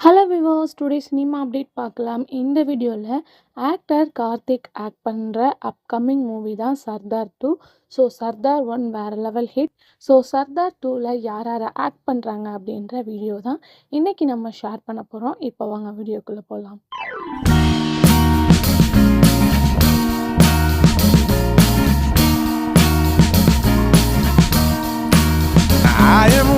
Hello விவோஸ், today cinema update பார்க்கலாம். இந்த வீடியோவில் ஆக்டர் கார்த்திக் ஆக்ட் பண்ணுற அப்கமிங் மூவி தான் சர்தார் 2. ஸோ சர்தார் 1 வேறு லெவல் ஹிட். ஸோ சர்தார் 2ல் யார் யார் ஆக்ட் பண்ணுறாங்க அப்படின்ற வீடியோ தான் இன்றைக்கி நம்ம ஷேர் பண்ண போகிறோம். இப்போ வாங்க வீடியோக்குள்ளே போகலாம். I am